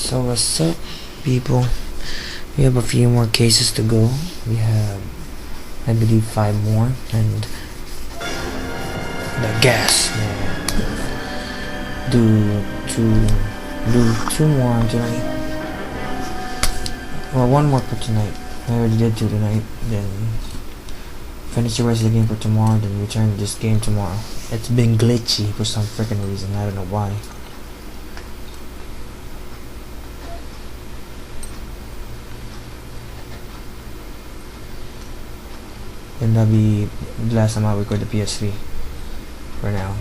So what's up, people? We have a few more cases to go. We have, I believe, 5 more, and the gas man. Do 2 more tonight. Well, 1 more for tonight. I already did 2 tonight. Then finish the rest of the game for tomorrow. Then return to this game tomorrow. It's been glitchy for some freaking reason. I don't know why. And that'll be the last time I record the PS3 for now.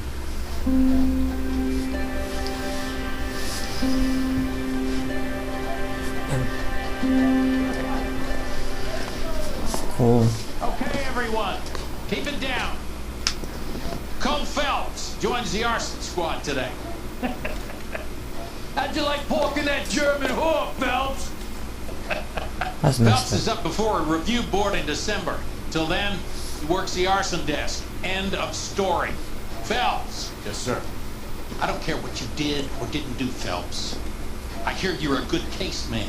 Cool. Okay, everyone, keep it down. Cole Phelps joins the arson squad today. How'd you like pork in that German whore, Phelps? That's Phelps nice. is up before a review board in December. Till then, he works the arson desk. End of story. Phelps. Yes, sir. I don't care what you did or didn't do, Phelps. I hear you're a good case man.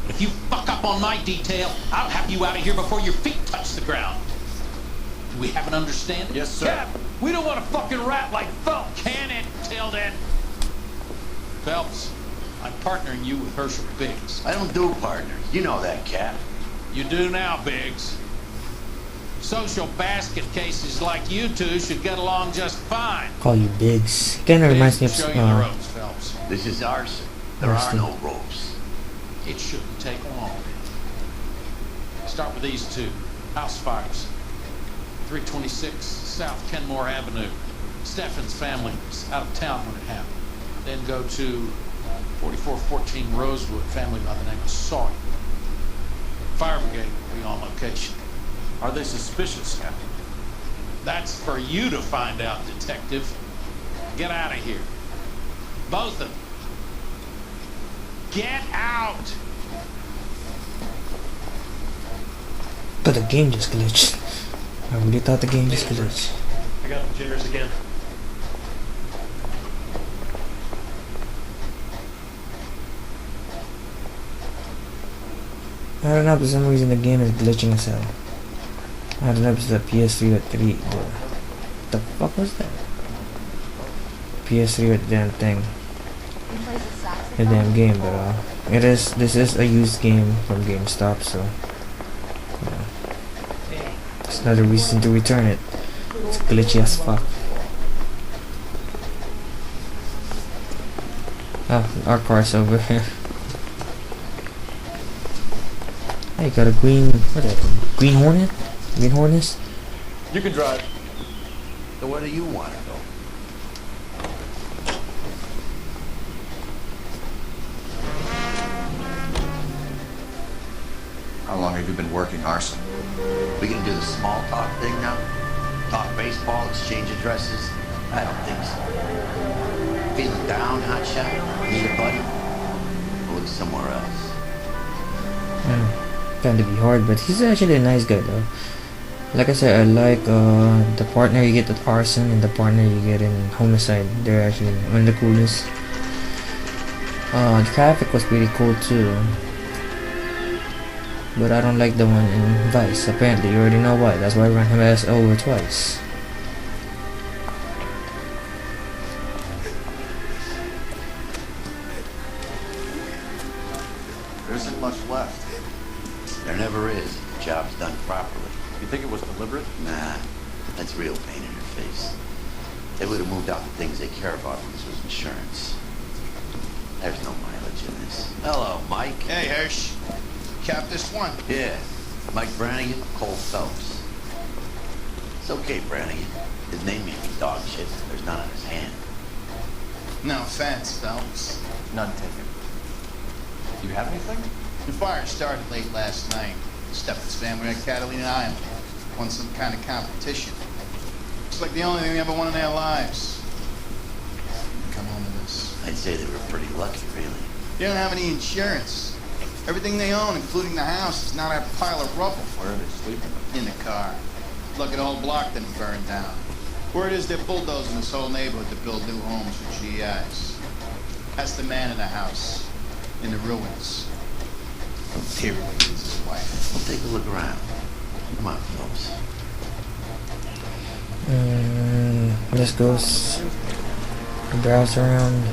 But if you fuck up on my detail, I'll have you out of here before your feet touch the ground. Do we have an understanding? Yes, sir. Cap, we don't want a fucking rat like Phelps. Can it, Tilden? Phelps, I'm partnering you with Herschel Biggs. I don't do partners. You know that, Cap. You do now, Biggs. Social basket cases like you two should get along just fine. Call you Biggs. Kinda reminds me of Show you the ropes, Phelps. This is arson. There are no ropes. It shouldn't take long. Start with these 2. House fires. 326 South Kenmore Avenue. Steffen's family was out of town when it happened. Then go to 4414 Rosewood, family by the name of Sawyer. Fire brigade will be on location. Are they suspicious, Captain? That's for you to find out, detective. Get out of here. Both of them. Get out! But the game just glitched. I really thought the game just glitched. I got the jitters again. I don't know, for some reason the game is glitching as hell. I don't know if it's the PS3 or 3. The fuck was that? PS3 or the damn thing. The damn game, but this is a used game from GameStop, so it's not a reason to return it. It's glitchy as fuck. Ah, our car's over here. Hey, got a green, what is that? Green Hornet? Green Hornets? You can drive. So where do you want to go? How long have you been working arson? We gonna do the small talk thing now? Talk baseball, exchange addresses? I don't think so. Feeling down, hotshot? Need a buddy? We'll look somewhere else. Kind of be hard, but he's actually a nice guy though. Like I said, I like the partner you get at arson and the partner you get in homicide. They're actually one of the coolest. Traffic was pretty cool too, but I don't like the one in Vice. Apparently, you already know why. That's why I ran him ass over twice. There isn't much left. There never is if the job's done properly. You think it was deliberate? Nah, that's real pain in your face. They would have moved out the things they care about if this was insurance. There's no mileage in this. Hello, Mike. Hey, Hirsch. Cap this one. Yeah, Mike Brannigan, Cole Phelps. It's okay, Brannigan. His name may be dog shit. There's none on his hand. No offense, Phelps. None taken. Do you have anything? The fire started late last night. Steffen's family at Catalina Island. Won some kind of competition. It's like the only thing they ever won in their lives. Come home to this. I'd say they were pretty lucky, really. They don't have any insurance. Everything they own, including the house, is now that pile of rubble. Where are they sleeping? In the car. Lucky the whole block didn't burn down. Word is they're bulldozing this whole neighborhood to build new homes for GIs. That's the man in the house. in the ruins. Period is his wife. We'll take a look around. Come on, Phelps. Let's go browse around.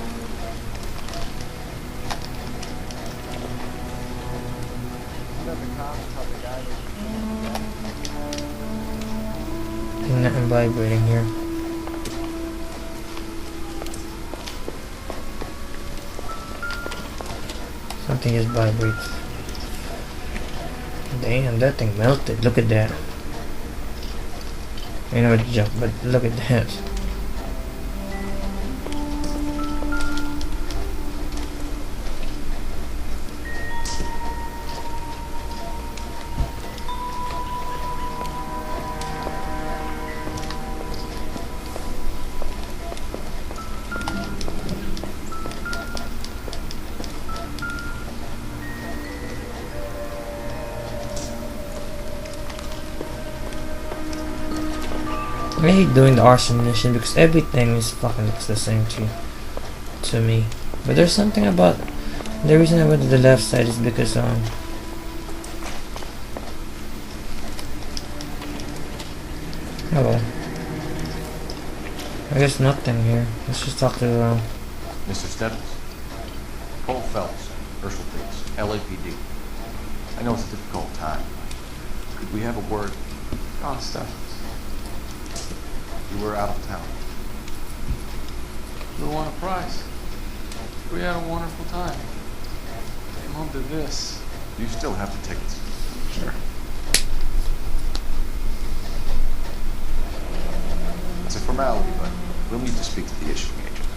Nothing vibrating here. Something just vibrates. Damn, that thing melted. Look at that. I know it's junk, but look at that. I hate doing the arson mission because everything is fucking looks the same to me. But there's something about the reason I went to the left side is because oh well. I guess nothing here. Let's just talk to Mr. Stebbins. Cole Phelps, Herschel Police, LAPD. I know it's a difficult time. Could we have a word? Gone, Stephens. You were out of town. We won a prize. We had a wonderful time. Came home to this. You still have the tickets. Sure. It's a formality, but we'll need to speak to the issuing agent.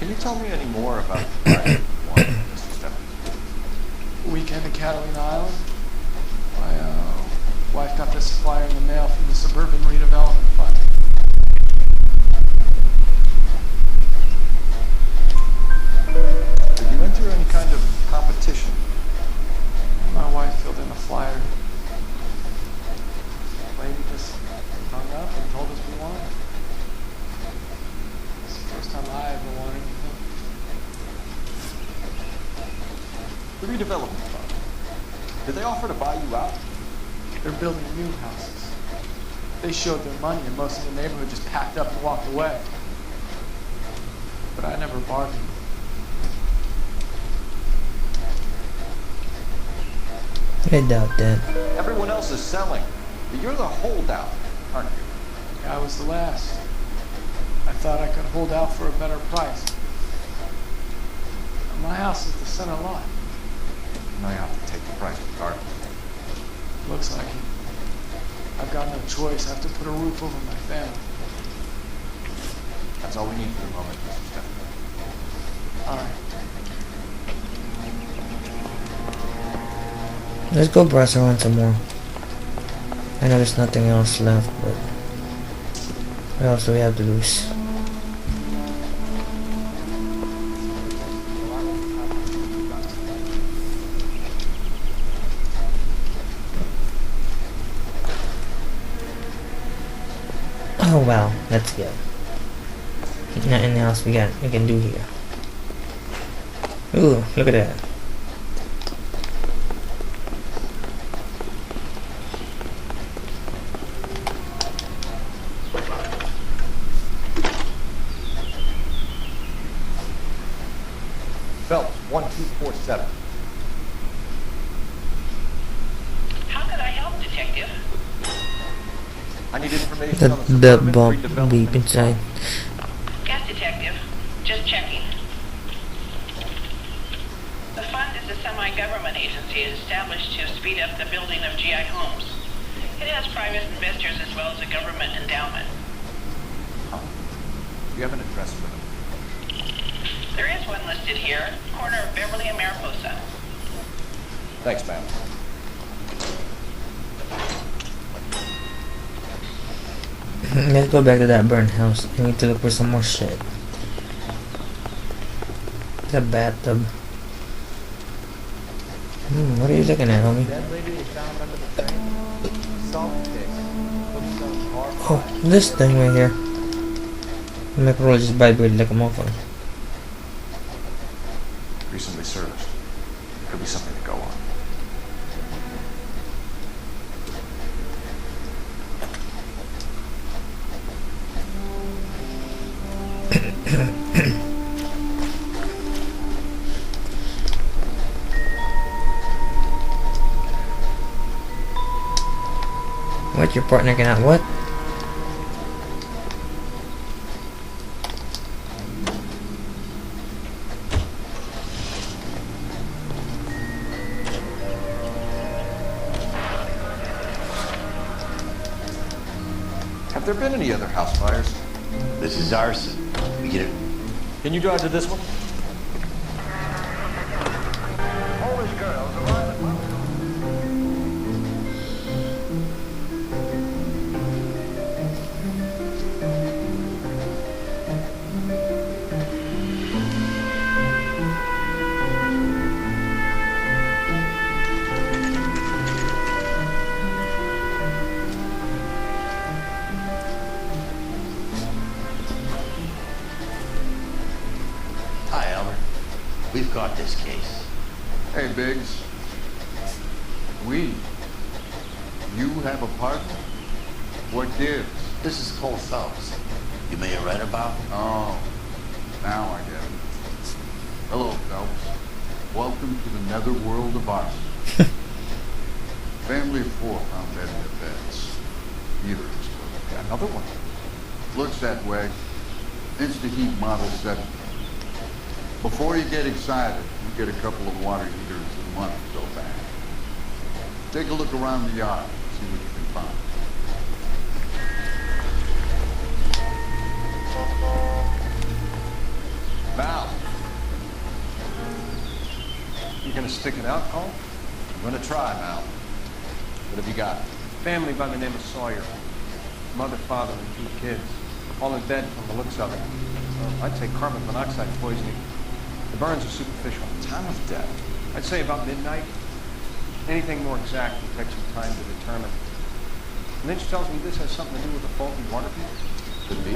Can you tell me any more about the prize you won, Mr. Stebbins? Weekend in Catalina Island. My wife got this flyer in the mail from the Suburban Redevelopment Fund. Did you enter any kind of competition? My wife filled in a flyer. The lady just hung up and told us we won. It's the first time I ever won anything. The redevelopment fund. Did they offer to buy you out? They're building new houses. They showed their money and most of the neighborhood just packed up and walked away. But I never bargained. I doubt that. Everyone else is selling. But you're the holdout, aren't you? I was the last. I thought I could hold out for a better price. My house is the center lot. Now you have to take the price regardless. Looks like it. I've got no choice. I have to put a roof over my family. That's all we need for the moment, Mr. Stephens. All right. Let's go browse around some more. I know there's nothing else left, but what else do we have to lose? Oh wow, let's go. Nothing else we can do here. Ooh, look at that. Phelps, 1247. How could I help, Detective? I need information on the The suburban bump redevelopment beep inside. Yes, Detective. Just checking. The fund is a semi-government agency established to speed up the building of GI homes. It has private investors as well as a government endowment. Huh? Do you have an address for them? There is one listed here, corner of Beverly and Mariposa. Thanks, ma'am. Let's go back to that burned house. I need to look for some more shit. It's a bathtub. What are you looking at, homie? That lady they found under the train? Salt case. Looks Oh, this thing right here. My probably just vibrated like a motherfucker. Recently serviced. Could be something to go on. What? Your partner cannot what? Have there been any other house fires? This is arson. We get it. Can you drive to this one? Polish girls arrive at Hi, Albert. We've got this case. Hey, Biggs. You have a partner? What gives? This is Cole Phelps. You may have read about him. Oh, now I get it. Hello, Phelps. Welcome to the netherworld of arson. Family of 4 found dead in their beds. Either exploded. Another one. Looks that way. Insta-heat Model 7. Before you get excited, you get a couple of water heaters and money to go back. Take a look around the yard, see what you can find. Val. You gonna stick it out, Cole? I'm gonna try, Val. What have you got? Family by the name of Sawyer. Mother, father, and 2 kids. All in bed from the looks of it. I'd say carbon monoxide poisoning. The burns are superficial. Time of death. I'd say about midnight. Anything more exact will take some time to determine. Lynch tells me this has something to do with a faulty water heater. Could be.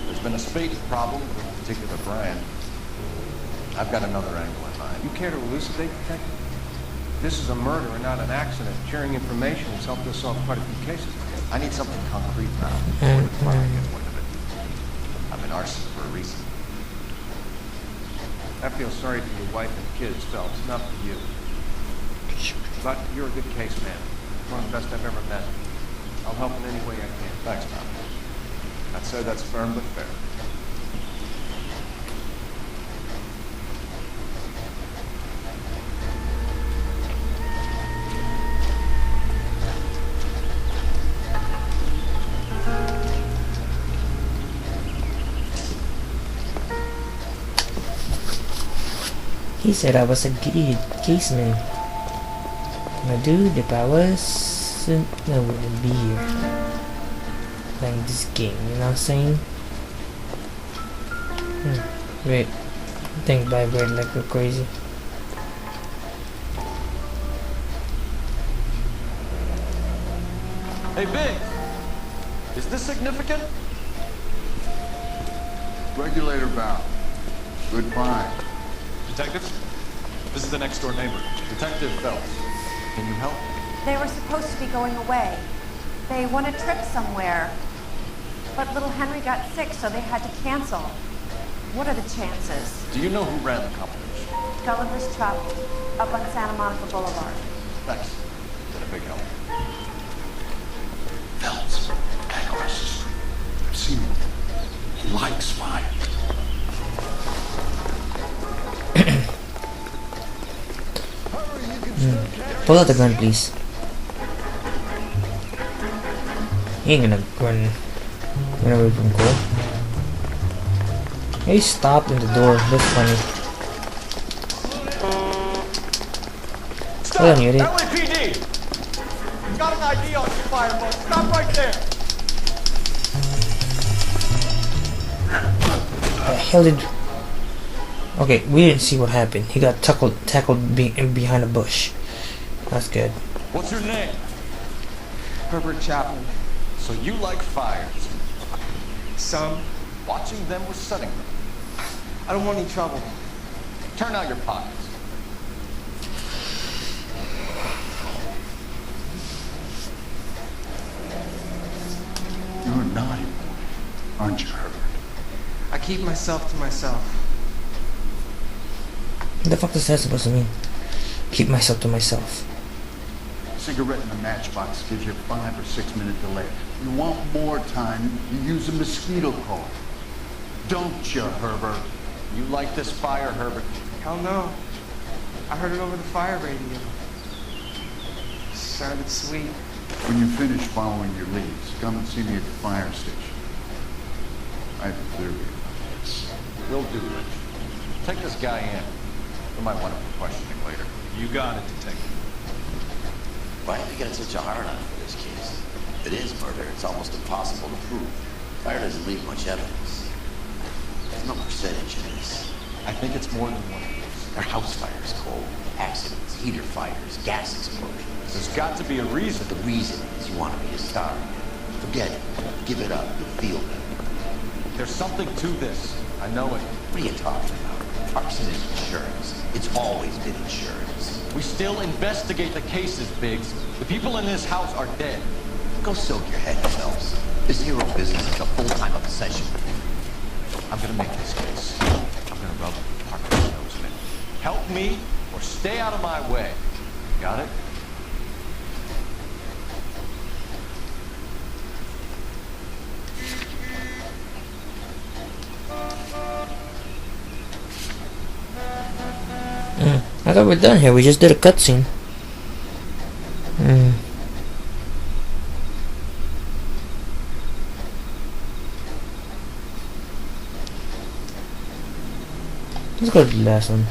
There's been a spate problem with a particular brand. I've got another angle in mind. You care to elucidate, Detective? This is a murder and not an accident. Sharing information has helped us solve quite a few cases. I need something concrete now before the fire get wind of it. I'm an arson for a reason. I feel sorry for your wife and kids, Phelps, not for you. But you're a good case man. One of the best I've ever met. I'll help in any way I can. Thanks, Tom. I'd say that's firm but fair. He said I was a good caseman. My dude, if I wasn't, I wouldn't be here playing this game, you know what I'm saying? Wait, think vibrate like we're crazy. Hey, Big! Is this significant? Regulator valve. Good find. Detective? This is the next door neighbor. Detective Phelps. Can you help? They were supposed to be going away. They won a trip somewhere. But little Henry got sick, so they had to cancel. What are the chances? Do you know who ran the competition? Gulliver's Truck, up on Santa Monica Boulevard. Thanks. Been a big help. Phelps, guy across the street. I've seen him. He likes fire. Pull out the gun, please. He ain't gonna run away from Cole. He stopped in the door. That's funny. Hold on, you idiot. LAPD! Got an ID on your fireboat. Stop right there! The hell did... Okay, we didn't see what happened. He got tackled behind a bush. That's good. What's your name? Herbert Chapman. So you like fires. Some. Watching them or setting them. I don't want any trouble. Turn out your pockets. You're a naughty boy, aren't you, Herbert? I keep myself to myself. What the fuck is that supposed to mean? Keep myself to myself. Cigarette in a matchbox gives you a 5 or 6 minute delay. You want more time, you use a mosquito coil. Don't you, Herbert? You like this fire, Herbert? Hell no. I heard it over the fire radio. Sounded sweet. When you finish following your leads, come and see me at the fire station. I have a theory about this. Will do, Rich. Take this guy in. We might want him for questioning later. You got it, Detective. Why have you got such a hard on for this case? If it is murder, it's almost impossible to prove. Fire doesn't leave much evidence. There's no percentage in this. I think it's more than one of these. There are house fires, Cole. Accidents, heater fires, gas explosions. There's got to be a reason. The reason is you wanted me to start. Forget it. Give it up. You'll feel better. There's something to this. I know it. What are you talking about? Arson is insurance. It's always been insurance. We still investigate the cases, Biggs. The people in this house are dead. Go soak your head, Phelps. This hero business is a full-time obsession. I'm gonna make this case. I'm gonna rub Parker's nose in it. Help me or stay out of my way. Got it? I thought we're done here. We just did a cutscene. Let's go to the last one.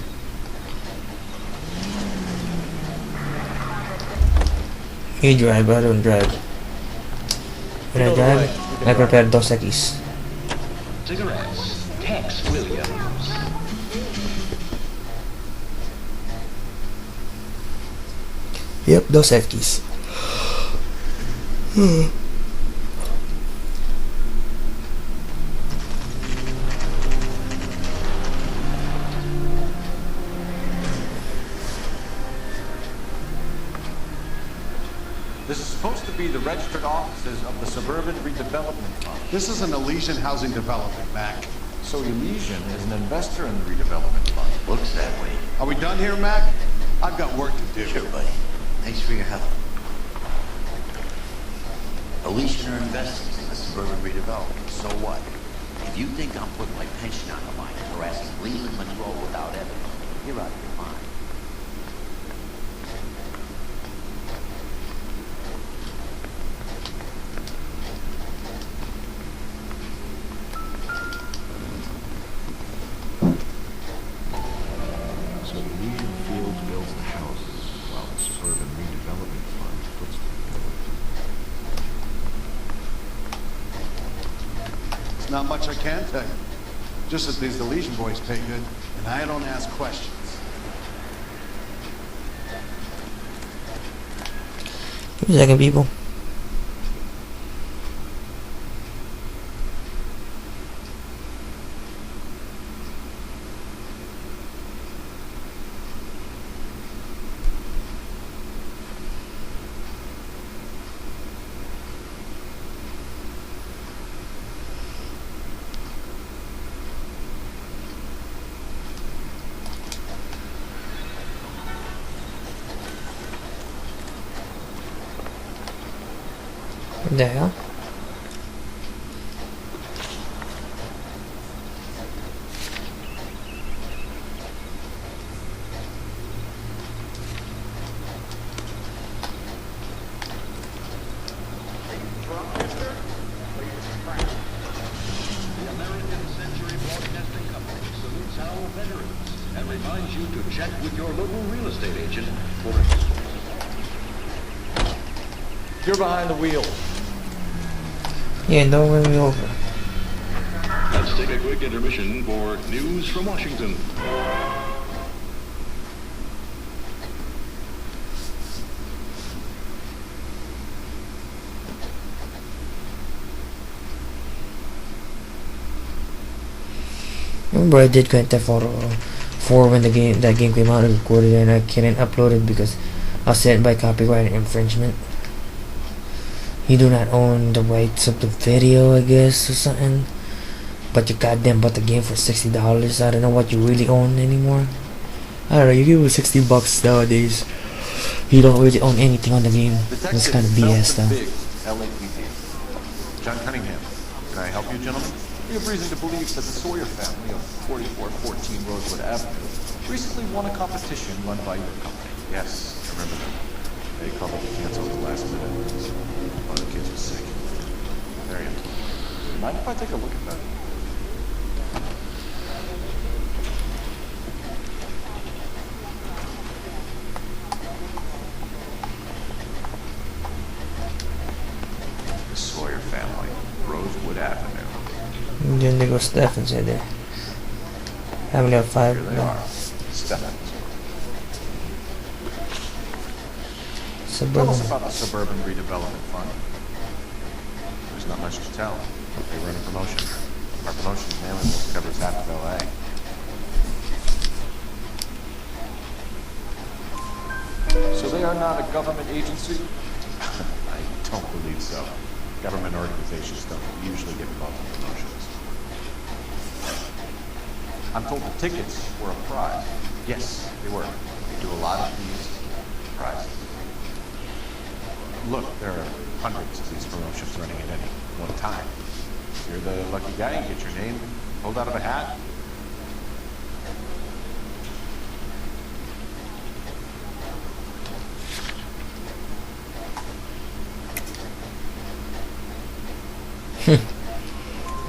You drive, I don't drive. When I drive, I prepare Dos Equis. Cigarettes. Tex Williams. Yep, Dos Equis. This is supposed to be the registered offices of the Suburban Redevelopment Fund. This is an Elysian housing development, Mac. So Elysian is an investor in the redevelopment fund. Looks that way. Are we done here, Mac? I've got work to do. Sure, buddy. Thanks for your help. Elysian are investors in the suburban redevelopment. So what? If you think I'm putting my pension on the line and harassing Leland Monroe without evidence, you're out of your mind. So Elysian Fields builds the houses, while the Suburban Redevelopment Fund puts them forward. It's not much I can tell you. Just that these Elysian boys pay good, and I don't ask questions. Give me a second, people. What the hell? The American Century Broadcasting Company salutes our veterans and reminds you to check with your local real estate agent for You're behind the wheel. Yeah, don't run me over. Let's take a quick intermission for news from Washington. Remember I did Grand Theft Auto 4 when that game came out. I recorded it and I couldn't upload it because I was sent by copyright infringement. You do not own the rights of the video, I guess, or something. But you goddamn bought the game for $60. I don't know what you really own anymore. I don't know, you give it $60 nowadays. You don't really own anything on the game. It's kind of BS though. LAPD. John Cunningham. Can I help you, gentlemen? We have reason to believe that the Sawyer family of 4414 Rosewood Avenue recently won a competition run by your company. Yes, I remember them. They called it to cancel at the last minute. One of the kids was sick. Very important. Mind if I take a look at that? The Sawyer family, Rosewood Avenue. And then there goes Stephens right there. Family of 5. Here they are. Stephens. Tell us about the Suburban Redevelopment Fund. There's not much to tell. They run a promotion. Our promotion mainly covers half of LA. So they are not a government agency? I don't believe so. Government organizations don't usually get involved in promotions. I'm told the tickets were a prize. Yes, they were. They do a lot of these prizes. Look, there are hundreds of these promotions running at any one time. If you're the lucky guy, you get your name pulled out of a hat.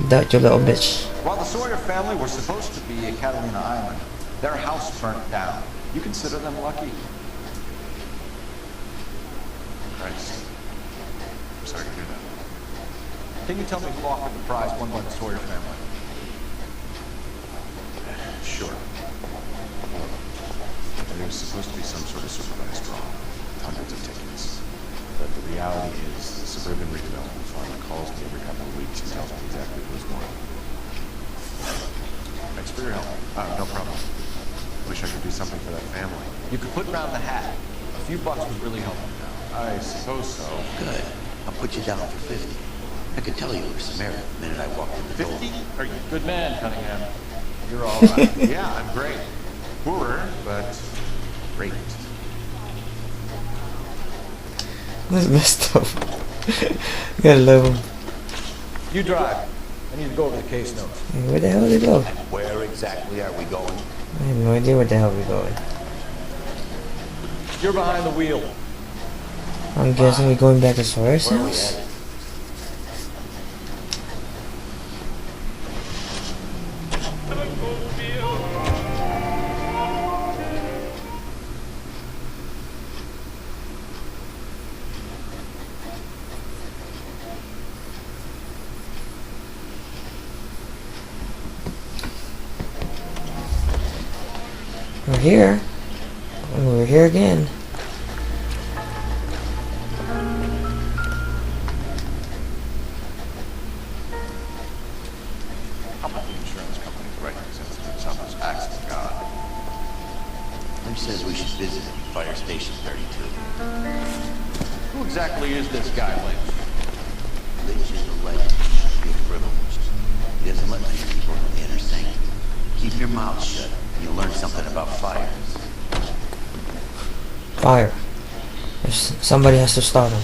That you little bitch. While the Sawyer family were supposed to be at Catalina Island, their house burnt down. You consider them lucky? Christ. I'm sorry to hear that. Can you tell me who offered the prize won by the Sawyer family? Sure. There was supposed to be some sort of supervised draw, hundreds of tickets. But the reality is, the Suburban Redevelopment Fund calls me every couple of weeks and tells me exactly who's won. Thanks for your help. No problem. Wish I could do something for that family. You could put round the hat. A few bucks would really help them now. I suppose so. Good. I'll put you down for 50. I could tell you were Samaritan the minute I walked in the door. 50? Are you a good man, Cunningham? You're all right. Yeah, I'm great. Poorer, but great. That's messed up. You gotta love him. You drive. I need to go over the case notes. Hey, where the hell did they go? Where exactly are we going? I have no idea where the hell we're going. You're behind the wheel. I'm guessing we're going back to Sawyer's Where are we house? headed? We're here. We're here again. How about the insurance company's representative on this acts of God? Who says we should visit Fire Station 32? Who exactly is this guy, Lynch? Lynch is a legend. Be privileged. He doesn't let many people in the inner sanctum. Keep your mouth shut. You'll learn something about fires. Fire. Somebody has to start them.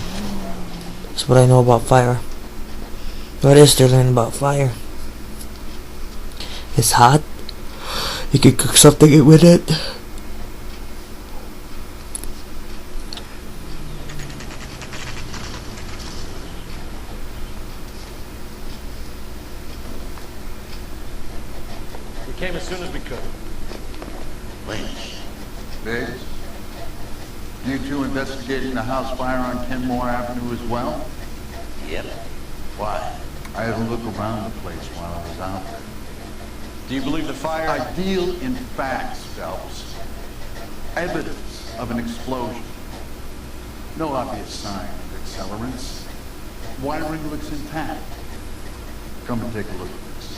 That's what I know about fire. What is there to learn about fire? It's hot. You can cook something with it. We came as soon as we could. Lynch. Biggs, you two investigating the house fire on Kenmore Avenue as well? Yep. Why? I had a look around the place while I was out there. Do you believe the fire? I deal in facts, Phelps. Evidence of an explosion. No obvious sign of accelerants. Wiring looks intact. Come and take a look at this.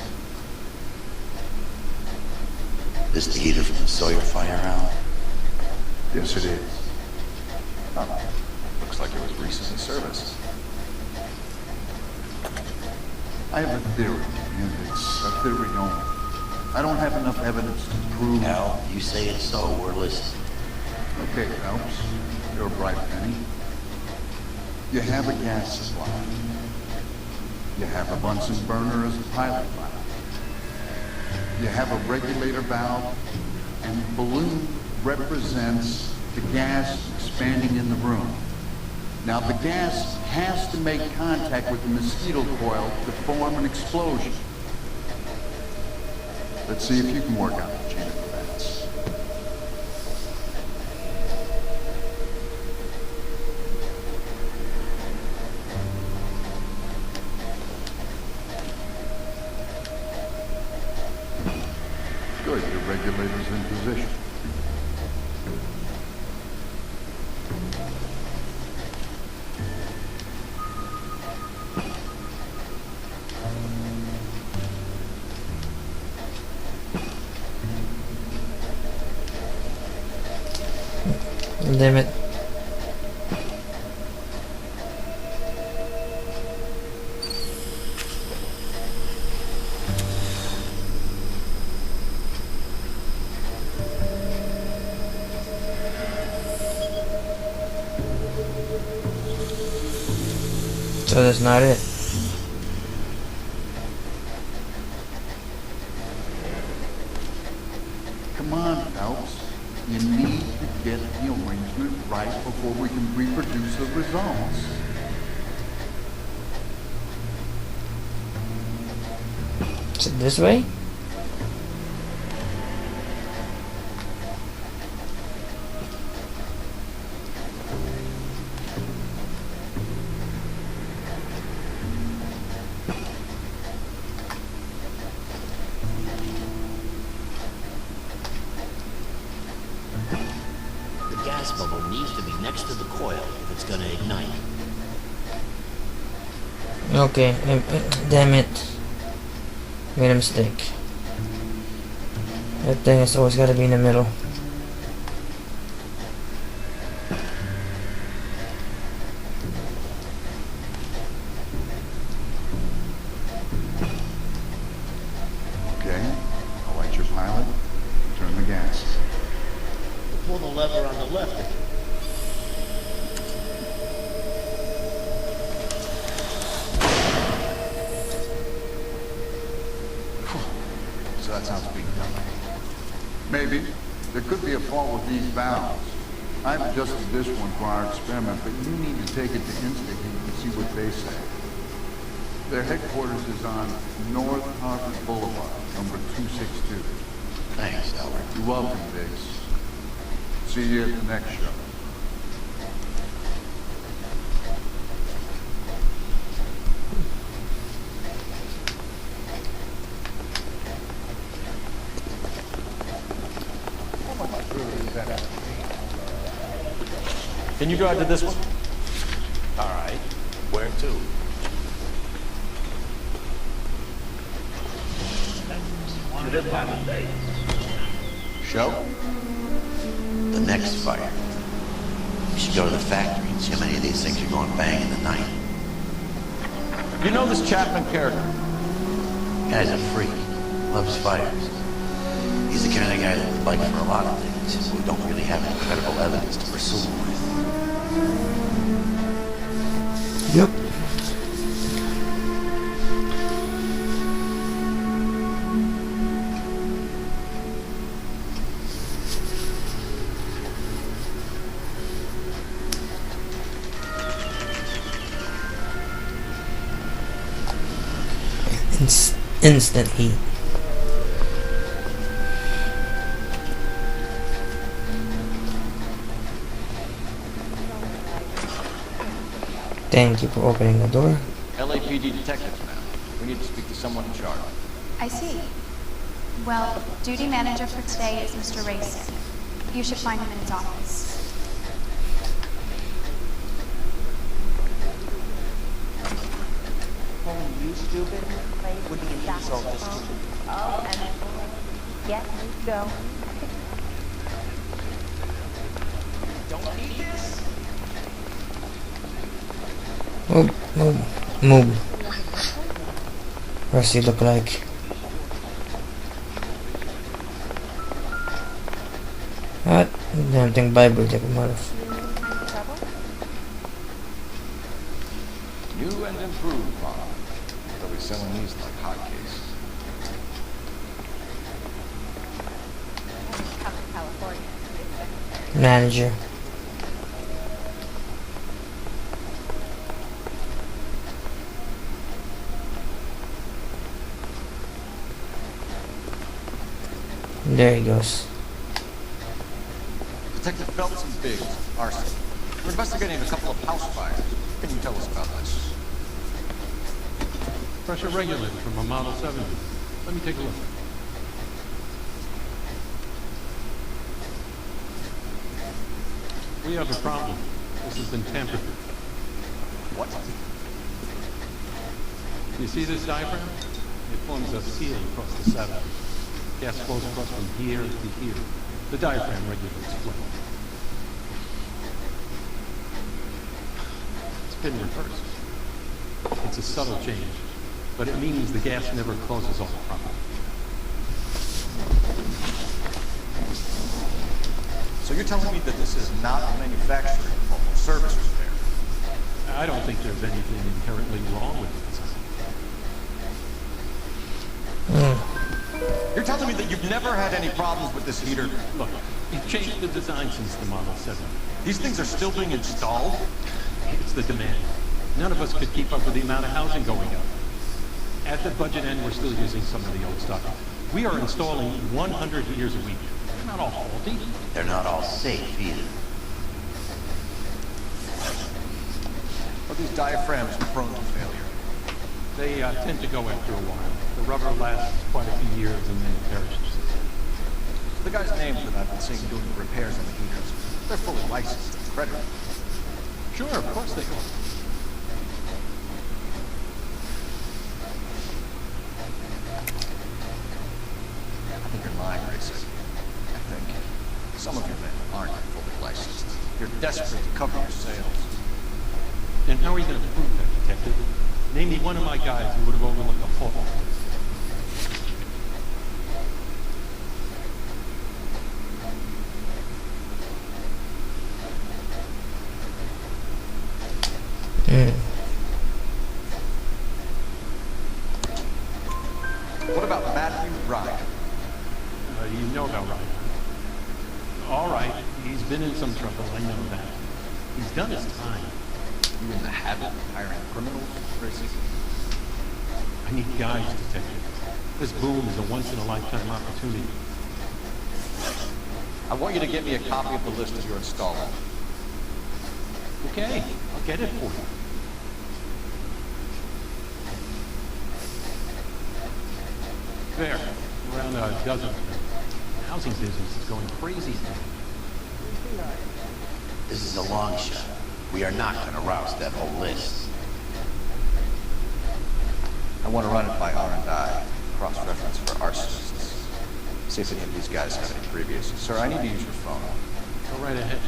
This the heater from the Sawyer fire, Al? Yes, it is. Oh, looks like it was recently serviced. I have a theory, and it's a theory only. I don't have enough evidence to prove... Al, you say it so, we're listening. Okay, Phelps, you're a bright penny. You have a gas supply. You have a Bunsen burner as a pilot valve. You have a regulator valve, and the balloon represents the gas expanding in the room. Now, the gas has to make contact with the mosquito coil to form an explosion. Let's see if you can work out the chain of events. Good, your regulator's in position. Damn it. So that's not it. Come on, Phelps. You need to get the arrangement right before we can reproduce the results. Is it this way? The gas bubble needs to be next to the coil if it's gonna ignite. Okay, damn it. Made a mistake. That thing has always got to be in the middle. Okay, I'll light your pilot. Turn the gas. Pull the lever on the left. So that's how it's being done. Maybe. There could be a fault with these valves. I've adjusted this one for our experiment, but you need to take it to Instinct and see what they say. Their headquarters is on North Harvard Boulevard, number 262. Thanks, Albert. You're welcome, Biggs. See you at the next show. Can you drive to this one? All right. Where to? Show? The next fire. We should go to the factory and see how many of these things are going bang in the night. You know this Chapman character? Guy's a freak. Loves fires. He's the kind of guy that would like for a lot of things. We don't really have any credible evidence to pursue him with. Yep. Instant heat. Thank you for opening the door. LAPD detectives, ma'am. We need to speak to someone in charge. I see. Well, duty manager for today is Mr. Racing. You should find him in his office. Calling you stupid would be an insult to stupid. Get me going. Don't eat this? Move. What's he look like? What? Don't think Bible take a mother. New and improved, Mom. They'll be selling these like hotcakes. Come to California. Manager. There he goes. Detective Phelps and Biggs, arson. We're investigating a couple of house fires. What can you tell us about this? Pressure regulator from a Model 70. Let me take a look. We have a problem. This has been tampered with. What? You see this diaphragm? It forms a seal across the saddle. Gas flows across from here to here. The diaphragm regulates flow. It's been reversed. It's a subtle change, but it means the gas never closes off properly. So you're telling me that this is not a manufacturing fault, service repair? I don't think there's anything inherently wrong with the design. You're telling me that you've never had any problems with this heater? Look, we've changed the design since the Model 70. These things are still being installed? It's the demand. None of us could keep up with the amount of housing going up. At the budget end, we're still using some of the old stuff. We are installing 100 heaters a week. They're not all faulty. They're not all safe either. Are these diaphragms prone to failure? They tend to go after a while. The rubber lasts quite a few years and then it perishes. The guys' names that I've been seeing doing the repairs on the heaters, they're fully licensed and accredited. Sure, of course they are. I think you're lying, Grayson. I think some of your men aren't fully licensed. You're desperate to cover your sales. And how are you going to prove that, Detective? Name me one of my guys who would have overlooked a fault. What about Matthew Ryan? You know about Ryan. All right, he's been in some trouble, I know that. He's done his time. You in the habit of hiring criminals, Grayson? I need guys, Detective. This boom is a once-in-a-lifetime opportunity. I want you to get me a copy of the list of your installers. Okay, I'll get it for you. There, around a dozen. The housing business is going crazy. This is a long shot. We are not going to rouse that whole list. I want to run it by R&I, cross-reference for arsonists. See if any of these guys have any previous. Sir, I need to use your phone. Go right ahead.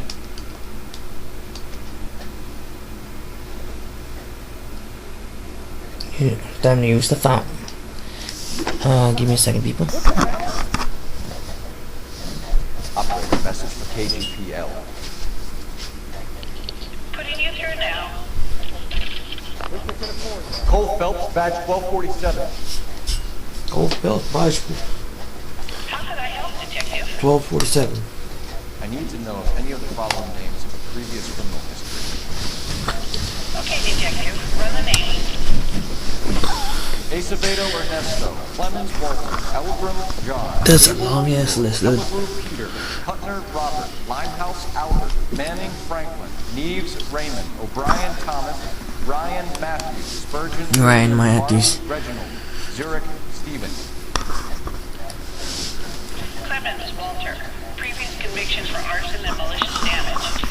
Here, time to use the phone. Give me a second, people. Operator, message for KGPL. Putting you through now. Cole Phelps, badge 1247. Cole Phelps, badge How could I help, Detective? 1247. I need to know if any of the following names have a previous criminal history. Okay, Detective. Run the names. Acevedo Ernesto, Clemens Walter, Elbrum John. That's a long ass list, dude. Elbrum Peter, Cutner Robert, Limehouse Albert, Manning Franklin, Neves Raymond, O'Brien Thomas, Ryan Matthews, Spurgeon Ryan Matthews, Reginald, Zurich Stephen. Clemens Walter. Previous convictions for arson and malicious damage.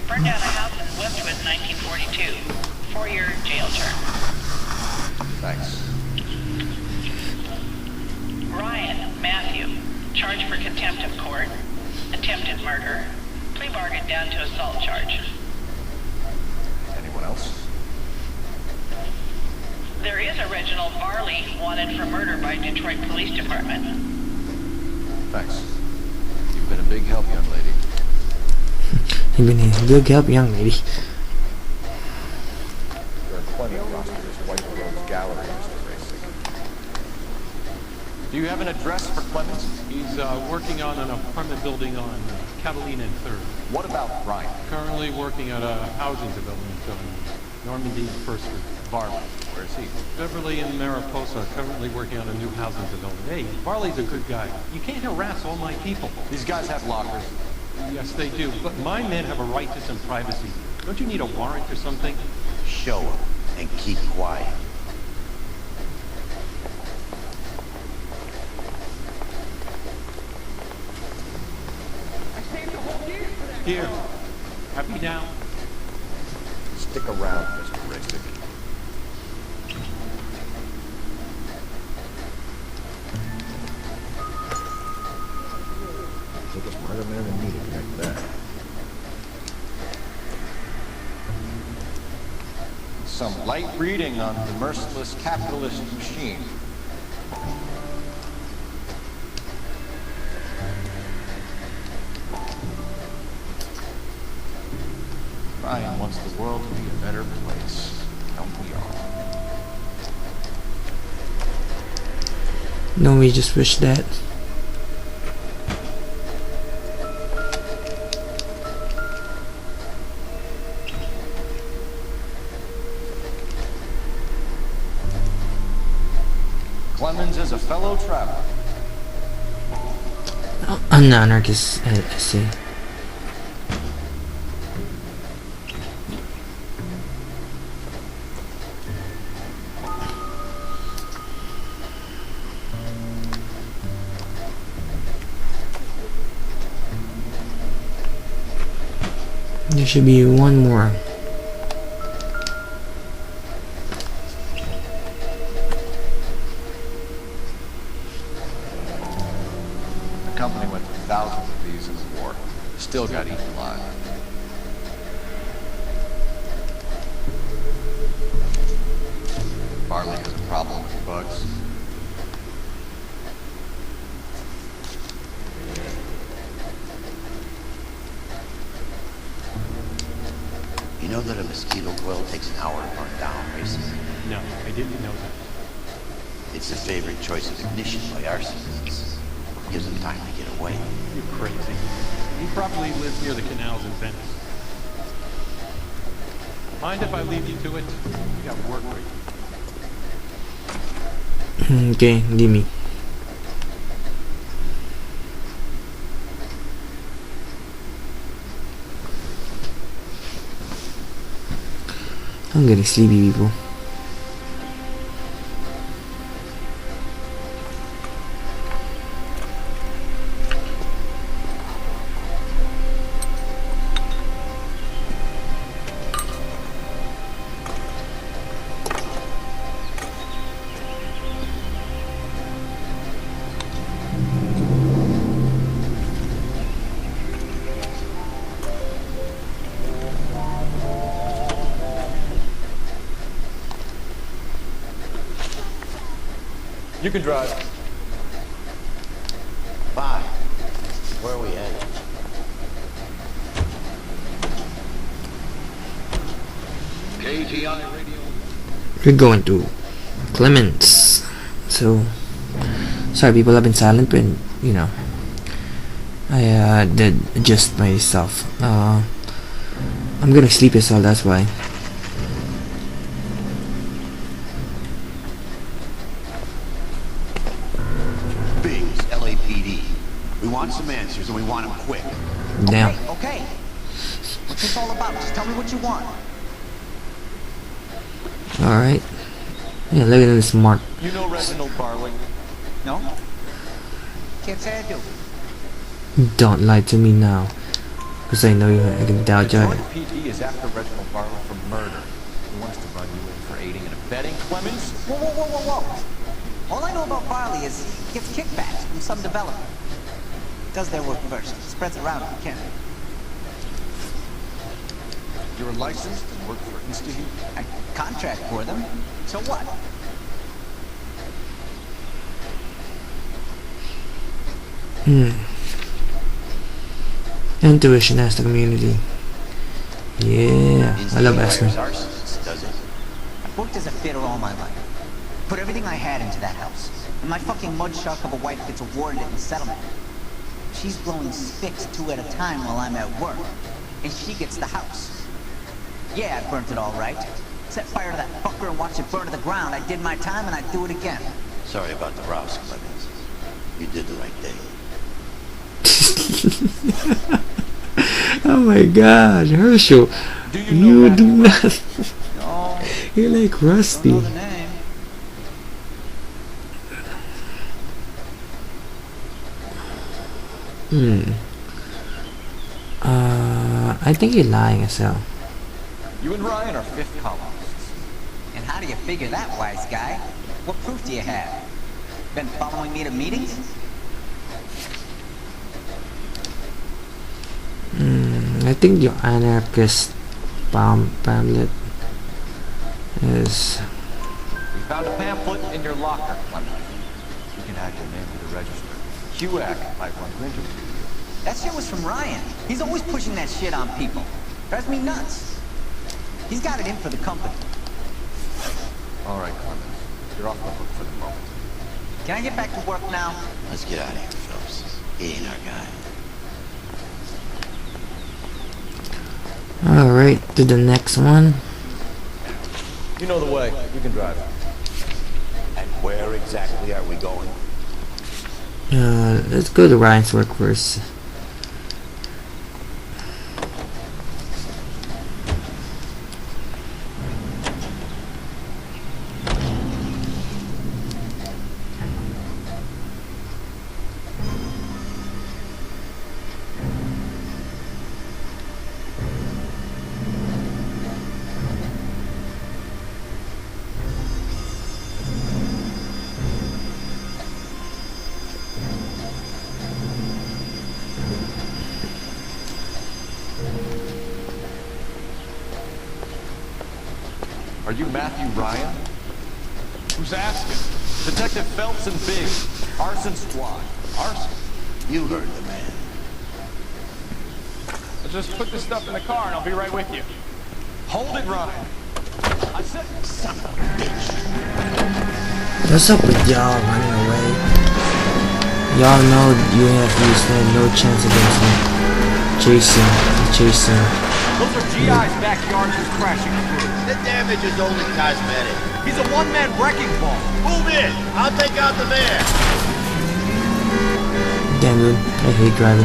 Burned down a house in Westwood in 1942. 4-year jail term. Thanks. Ryan Matthew. Charged for contempt of court, attempted murder, plea bargain down to assault charge. Anyone else? There is a Reginald Barley wanted for murder by Detroit Police Department. Thanks. You've been a big help, young lady. You've been a good help, young lady. There are plenty of rosters White Rose Gallery, Mr. Racing. Do you have an address for Clemens? He's working on an apartment building on Catalina and 3rd. What about Ryan? Currently working at a housing development on Normandy and 1st Street. Barley. Where is he? Beverly and Mariposa, currently working on a new housing development. Hey, Barley's a good guy. You can't harass all my people. These guys have lockers. Yes, they do. But my men have a right to some privacy. Don't you need a warrant or something? Show them and keep quiet. Here. Happy now. Stick around, Mr. Racing. Took a smarter man than me to connect that. Some light reading on the merciless capitalist machine. Ryan wants the world to be a better place. Don't we all? No, we just wish that. Clemens is a fellow traveler. Oh, I'm an anarchist, I see. There should be one more. The company went through thousands of these in the war. Still got eaten alive. Barley has a problem with bugs. You know that a mosquito coil takes an hour to burn down, Racing? No, I didn't know that. It's the favorite choice of ignition by arsonists. Gives them time to get away. You're crazy. He probably lives near the canals in Venice. Mind if I leave you to it? We got work for you. Okay, give me. I'm getting sleepy, people. You can drive. Bye. Where are we headed? KTI Radio. We're going to Clemens. So, sorry people, I've been silent, but you know, I did adjust myself. I'm gonna sleep as well, that's why. Biggs, LAPD. We want some answers and we want them quick. Damn. Okay. What's this all about? Just tell me what you want. Alright. Yeah, look at this smart. You know Reginald Barley? No? Can't say I do. Don't lie to me now. Because I know I can doubt you. Detroit PD is after Reginald Barley for murder. He wants to run you in for aiding and abetting Clemens. Whoa. All I know about Barley is he gets kickbacks from some developer. does their work first. Spreads around if you can. You're licensed and work for Insta-Heat? I contract for them. So what? Intuition as the community. Yeah, I love asking. Does it? I've worked as a fitter all my life. Put everything I had into that house. And my fucking mud shark of a wife gets awarded it in settlement. She's blowing sticks 2 at a time while I'm at work. And she gets the house. Yeah, I burnt it all right. Set fire to that fucker and watch it burn to the ground. I did my time and I'd do it again. Sorry about the rouse, Clemens. You did the right thing. Oh my god, Herschel, you do not. No. You're like Rusty. Don't know the name. I think you're lying as hell. You and Ryan are fifth columnists. And how do you figure that, wise guy? What proof do you have? Been following me to meetings? I think your anarchist pamphlet is. We found a pamphlet in your locker, Clemens. You can add your name to the register. HUAC might want to interview you. That shit was from Ryan. He's always pushing that shit on people. Drives me nuts. He's got it in for the company. All right, Clemens. You're off the hook for the moment. Can I get back to work now? Let's get out of here, Phelps. He ain't our guy. Alright, to the next one. You know the way. You can drive. And where exactly are we going? Let's go to Ryan's work first. Are you Matthew Ryan? Who's asking? Detective Phelps and Biggs. Arson squad. Arson? You heard the man. I'll just put this stuff in the car and I'll be right with you. Hold it, Ryan. I said, Son of a bitch. What's up with y'all running away? Y'all know you stand no chance against me. Chasing. Those are GI's backyards he's crashing through. The damage is only cosmetic. He's a one-man wrecking ball. Move in. I'll take out the man. Damn dude, I hate driving.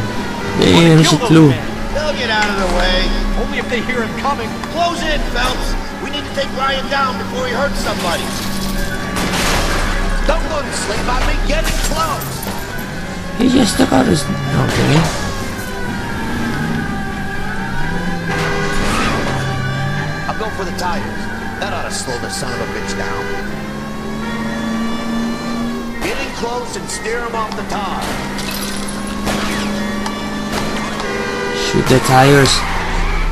Damn, she flew. They'll get out of the way. Only if they hear him coming. Close in, Phelps. We need to take Ryan down before he hurts somebody. Don't go to sleep on me. Get it close. He just took out his. Okay. I'll go for the tires. That ought to slow the son of a bitch down. Get in close and steer him off the tar. Shoot the tires.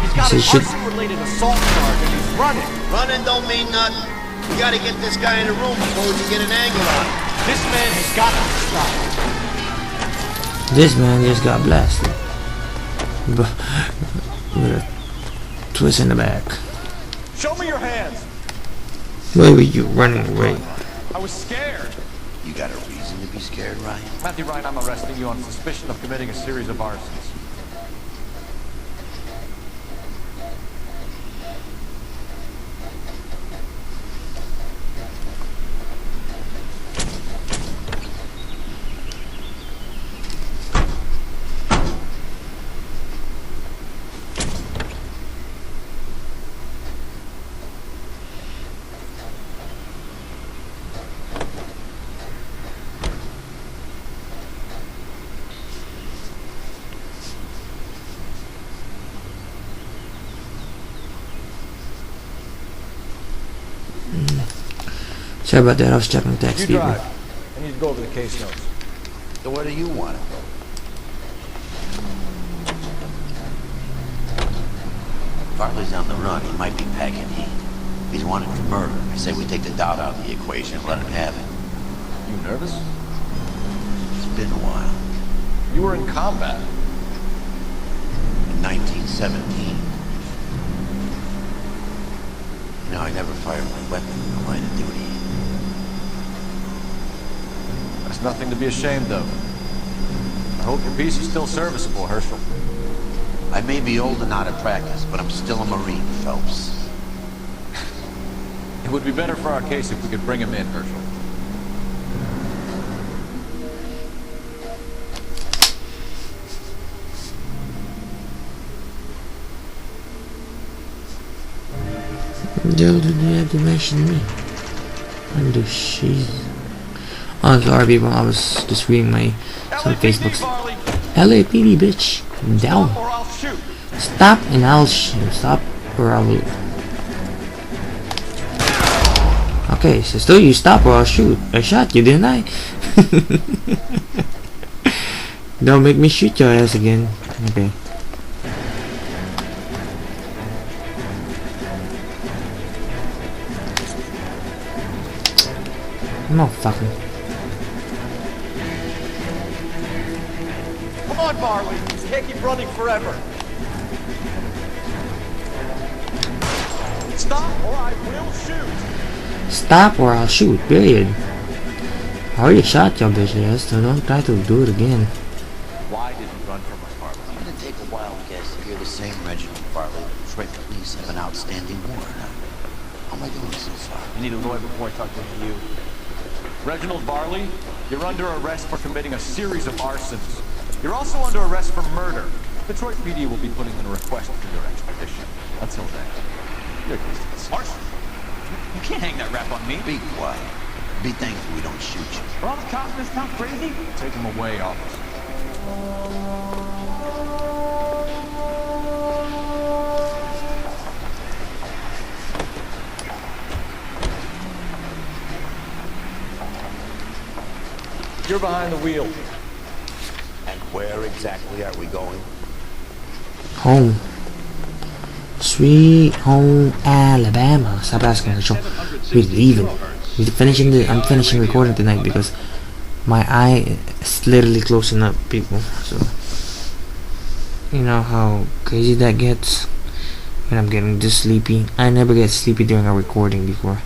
He's got So an should- arson-related assault charge and he's running. Running don't mean nothing. We gotta get this guy in the room before we can get an angle on him. This man has got to be stopped. This man just got blasted. With a twist in the back. Show me your hands. Why were you running away? I was scared. You got a reason to be scared, Ryan? Matthew Ryan, I'm arresting you on suspicion of committing a series of arsons. Sorry about that, I was checking text You people. drive. I need to go over the case notes. So where do you want to go? Bartley's on the run. He might be packing heat. He's wanted for murder. I say we take the doubt out of the equation and let him have it. You nervous? It's been a while. You were in combat. In 1917. You know, I never fired my weapon in the line of duty. That's nothing to be ashamed of. I hope your piece is still serviceable, Herschel. I may be old and out of practice, but I'm still a Marine, Phelps. It would be better for our case if we could bring him in, Herschel. Joe, did you have to mention me? Under shit. Oh, sorry people, I was just reading my some Facebooks. LAPD, bitch. Down. Stop and I'll shoot. Stop or I will. Okay, so still you stop or I'll shoot. I shot you, didn't I? Don't make me shoot your ass again. Okay. Motherfucker. Come on, Barley. You can't keep running forever. Stop or I will shoot. Stop or I'll shoot, period. I already shot your bitch ass, so don't try to do it again. Why did you run from us, Barley? I'm gonna take a wild guess that you're the same Reginald Bartley the Detroit police have an outstanding warrant on. How am I doing so far? I need a lawyer before I talk to you. Reginald Barley, you're under arrest for committing a series of arsons. You're also under arrest for murder. Detroit PD will be putting in a request for your extradition. Until then, you're useless. Arson? You can't hang that rap on me. Be quiet. Be thankful we don't shoot you. Are all the cops in this town crazy? Take him away, officer. You're behind the wheel. And where exactly are we going? Home. Sweet home Alabama. Stop asking, Rachel. We're leaving. I'm finishing recording tonight because my eye is literally closing up, people. So you know how crazy that gets when I'm getting this sleepy. I never get sleepy during a recording before.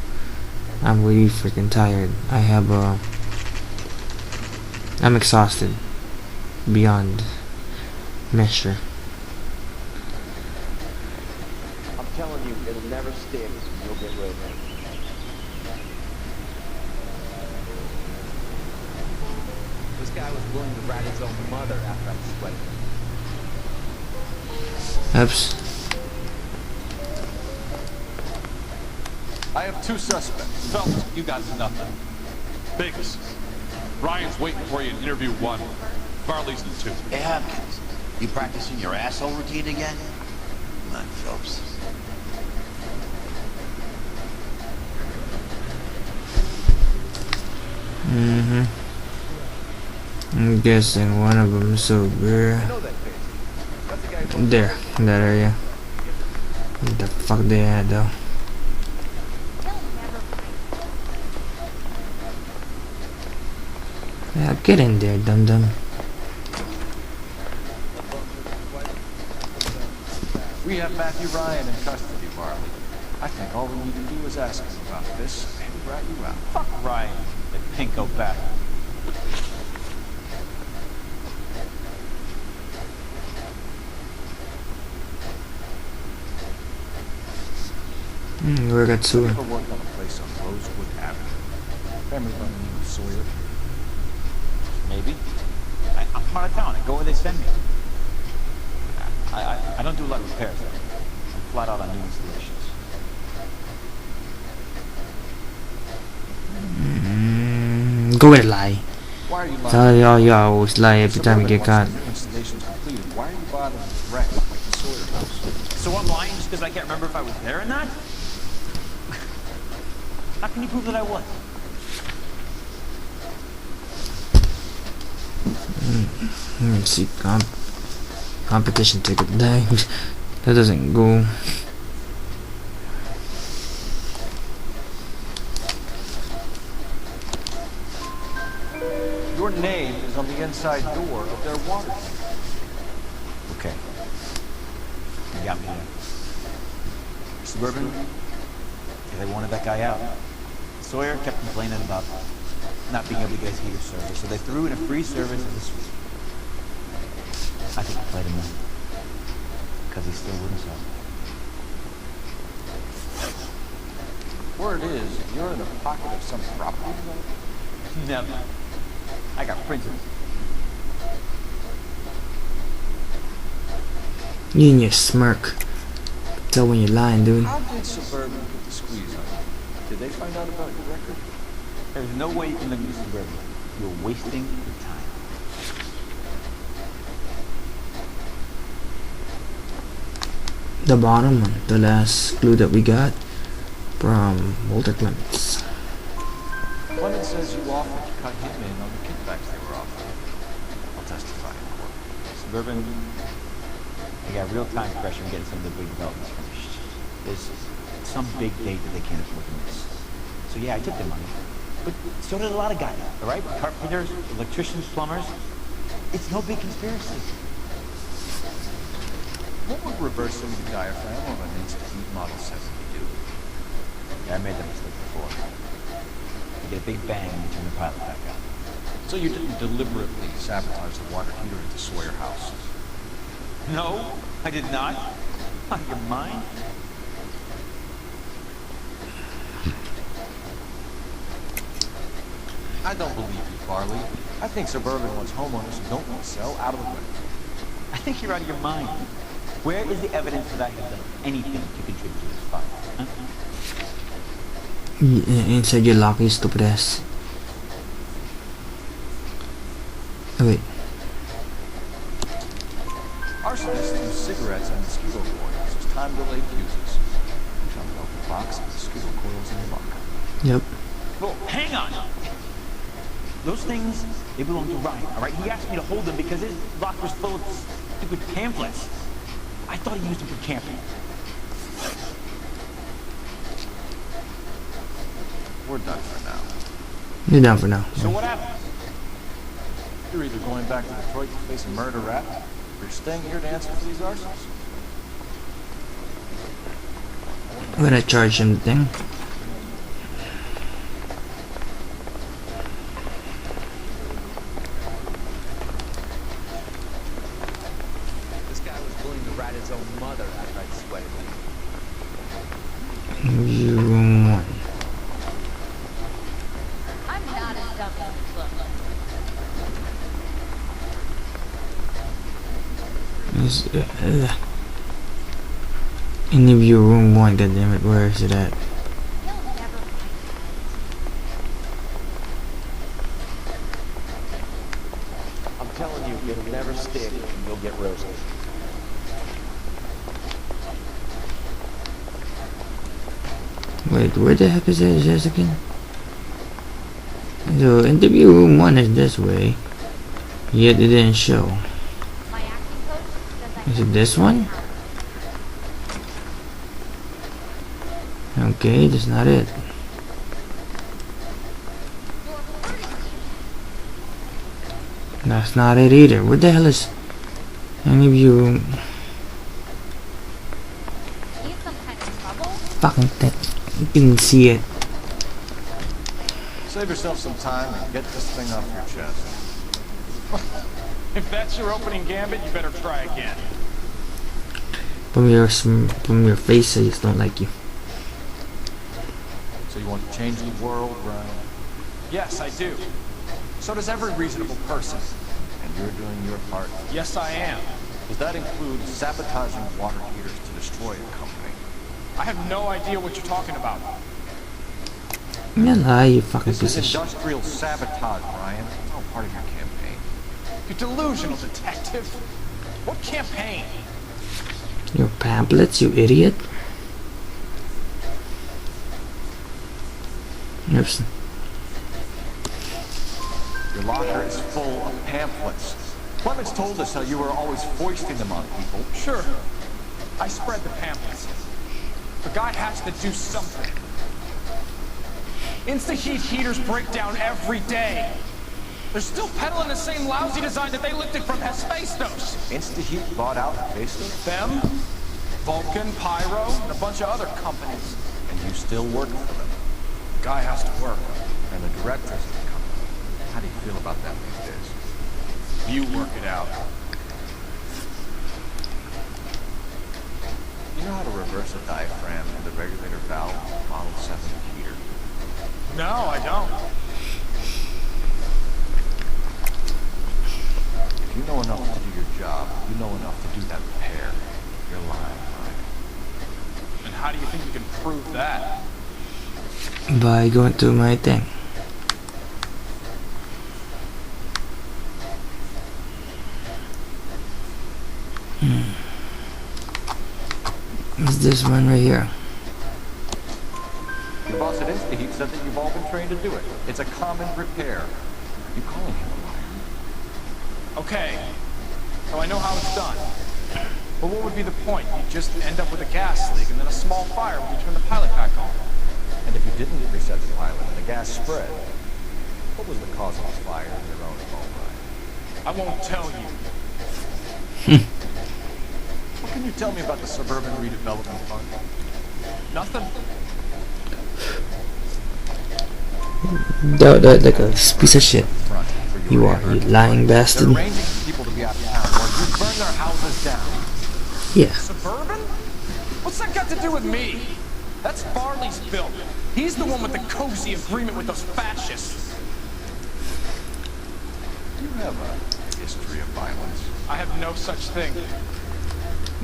I'm really freaking tired. I'm exhausted beyond measure. I'm telling you, it'll never stick. You'll get rid of it. This guy was willing to rat his own mother after I sweated. Oops. I have two suspects. Phelps, you got nothing. Biggs, Ryan's waiting for you in interview 1. Barley's in 2. Hey, Hopkins, you practicing your asshole routine again? Come on, Phelps. I'm guessing one of them is sober. There, in that area. What the fuck they had though? Yeah, get in there, dum dum. We have Matthew Ryan in custody, Barley. I think all we need to do is ask him about this and rat you out. Fuck Ryan, the pinko bastard. We got two. Ever worked on a place on Rosewood Avenue? Family by the name of Sawyer? Maybe. I'm from out of town. I go where they send me. I don't do a lot of repairs. I'm flat out on new installations. Go ahead, lie. Why are you lying? Tell you always lie every time you get caught. Installations completed. Why are you bothering with wreck like the Sawyer house? So I'm lying just because I can't remember if I was there or not? How can you prove that I was? Let's see, competition ticket. Dang, that doesn't go. Your name is on the inside door of their water heater. Okay. You got me there. Suburban, they wanted that guy out. Sawyer kept complaining about not being able to get his heater service, so they threw in a free service as a sweep. I think he played him in, because he still wouldn't sell. Word is, you're in the pocket of some property developer? Never. I got principles. You and your smirk. Tell when you're lying, dude. How did Suburban put the squeeze on you? Did they find out about your record? There's no way you can live in Suburban. You're wasting your time. The bottom one, the last clue that we got from Walter Clements. Clements says you offered to cut him in on the kickbacks they were offering. I'll testify in court. Suburban, I got real-time pressure on getting some of the big developments finished. There's some big date that they can't afford to miss. So yeah, I took their money. But so did a lot of guys, all right? Carpenters, electricians, plumbers. It's no big conspiracy. What would reversing the diaphragm of an Insta-Heat Model 70 do? Yeah, I made that mistake before. You get a big bang and you turn the pilot back on. So you didn't deliberately sabotage the water heater at the Sawyer house? No, I did not. Out of your mind? I don't believe you, Farley. I think Suburban wants homeowners who don't want to sell out of the way. I think you're out of your mind. Where is the evidence that I have done anything to contribute to this fire? Huh? Inside your locker, stupid ass. Oh, wait. Arsonists use cigarettes and mosquito coils as time-delayed fuses. Jump out the box with mosquito coils in the locker. Yep. Whoa, hang on! Those things, they belong to Ryan, all right? He asked me to hold them because his locker's full of stupid pamphlets. I thought he used them for camping. We're done for now. You're done for now. So what happens? You're either going back to Detroit to face a murder rap, or you're staying here to answer for these arsons. I'm gonna charge him the thing. This guy was willing to rat his own mother after I sweated him. Room 1. I'm not as dumb as this looks. Interview room 1, goddammit, where is it at? I'm telling you, it'll never stick and you'll get roasted. Wait, where the heck is that again? So, interview room 1 is this way. Yet it didn't show. Is it this one? Okay, that's not it. That's not it either. What the hell is interview room? Fucking thing. You can see it. Save yourself some time and get this thing off your chest. If that's your opening gambit, you better try again. From your face, I just don't like you. So you want to change the world, Ryan? Yes, I do. So does every reasonable person. And you're doing your part? Yes, I am. Does that include sabotaging water heaters to destroy a company? I have no idea what you're talking about. Yeah, lie, you fucking This piece of is shit. industrial sabotage, Ryan. It's all part of your campaign. You delusional detective. What campaign? Your pamphlets, you idiot. Oops. Your locker is full of pamphlets. Clements told us how you were always foisting them on people. Sure. I spread the pamphlets. The guy has to do something. Insta-heat heaters break down every day. They're still peddling the same lousy design that they lifted from Hephaestus. Insta-Heat bought out Hephaestus? Them, Vulcan, Pyro, and a bunch of other companies. And you still work for them? Guy has to work. And the directors of the company. How do you feel about that these days? You work it out. You know how to reverse a diaphragm in the regulator valve Model 7 heater? No, I don't. If you know enough to do your job, you know enough to do that repair. You're lying, right? And how do you think you can prove that? By going to my thing. It's this one right here. Your boss at Insta-Heat said that you've all been trained to do it. It's a common repair. You calling him a liar? Okay, so I know how it's done. But what would be the point? You just end up with a gas leak and then a small fire when you turn the pilot back on. And if you didn't reset the pilot and the gas spread, what was the cause of the fire in your own home, right? I won't tell you. What can you tell me about the Suburban Redevelopment Fund? Nothing. Like a piece of shit. You are, you lying bastard. They're arranging for people to be out of town while you burn their houses down. Yeah. Suburban? What's that got to do with me? That's Farley's bill. He's the one with the cozy agreement with those fascists. You have a history of violence. I have no such thing.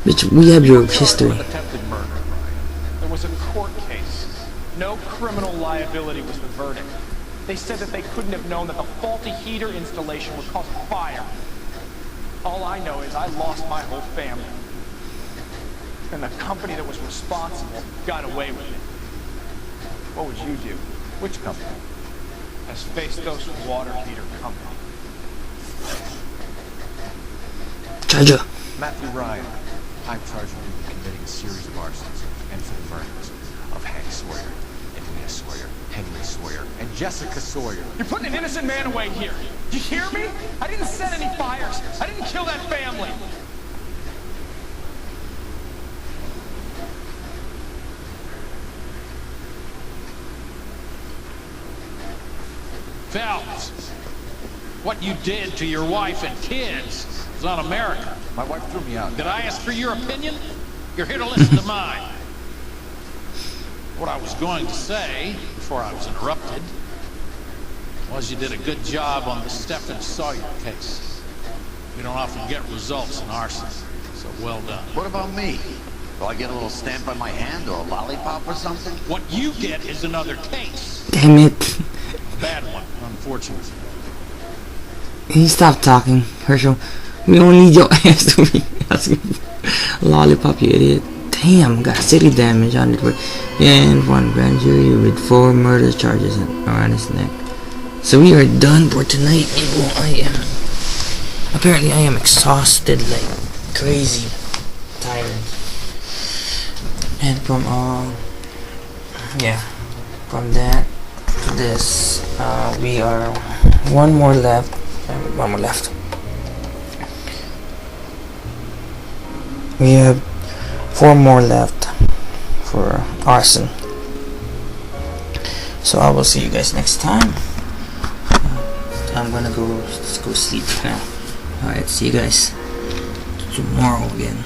Bitch, we have your history. Attempted murder, Brian. There was a court case. No criminal liability was the verdict. They said that they couldn't have known that the faulty heater installation would cause a fire. All I know is I lost my whole family. And the company that was responsible got away with it. What would you do? Which company? Hephaestus Water Heater Company. Charger. Matthew Ryan. I'm charging you with committing a series of arsons and for the murders of Hank Sawyer, Edwina Sawyer, Henry Sawyer, and Jessica Sawyer. You're putting an innocent man away here. Do you hear me? I didn't set any fires. I didn't kill that family. Phelps, what you did to your wife and kids is un-American. My wife threw me out. Did I ask for your opinion? You're here to listen to mine. What I was going to say, before I was interrupted, was you did a good job on the Stephen Sawyer case. We don't often get results in arson, so well done. What about me? Do I get a little stamp on my hand or a lollipop or something? What you get is another case. Damn it. A bad one, unfortunately. Can you stop talking, Herschel? We don't need your ass to be asking for a lollipop, you idiot. Damn, got city damage on it. And one grand jury with 4 murder charges around his neck. So we are done for tonight, people. Apparently I am exhausted like crazy, tired. And from from that to this, we are one more left. We have 4 more left for arson. So I will see you guys next time. I'm gonna go sleep now. Alright, see you guys tomorrow again.